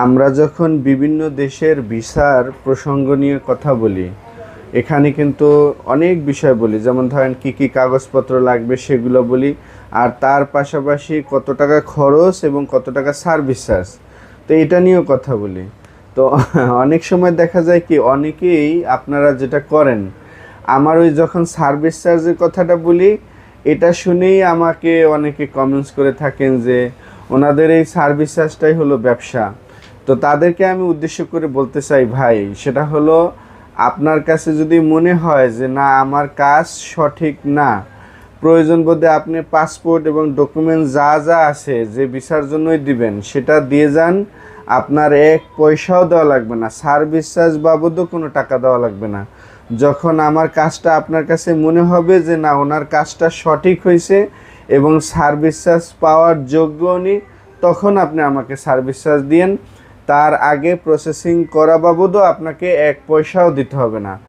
আমরা যখন বিভিন্ন দেশের ভিসার প্রসঙ্গ নিয়ে কথা বলি, এখানে কিন্তু অনেক বিষয় বলি, যেমন ধরেন কী কী কাগজপত্র লাগবে সেগুলো বলি, আর তার পাশাপাশি কত টাকা খরচ এবং কত টাকা সার্ভিস চার্জ, তো এটা নিয়েও কথা বলি। তো অনেক সময় দেখা যায় কি, অনেকেই আপনারা যেটা করেন, আমার ওই যখন সার্ভিস চার্জের কথাটা বলি, এটা শুনেই আমাকে অনেকে কমেন্টস করে থাকেন যে ওনাদের এই সার্ভিস চার্জটাই হলো ব্যবসা। তো তাদেরকে আমি উদ্দেশ্য করে বলতে চাই, ভাই, সেটা হলো আপনার কাছে যদি মনে হয় যে না, আমার কাজ সঠিক না, প্রয়োজন বোধে আপনি পাসপোর্ট এবং ডকুমেন্ট যা যা আছে যে ভিসার জন্যই দিবেন সেটা দিয়ে যান। আপনার এক পয়সাও দেওয়া লাগবে না, সার্ভিস চার্জ বাবদও কোনো টাকা দেওয়া লাগবে না। যখন আমার কাজটা আপনার কাছে মনে হবে যে না, ওনার কাজটা সঠিক হয়েছে এবং সার্ভিস চার্জ পাওয়ার যোগ্য উনি, তখন আপনি আমাকে সার্ভিস চার্জ দিয়েন। তার আগে প্রসেসিং করা বাবদও আপনাকে এক পয়সাও দিতে হবে না।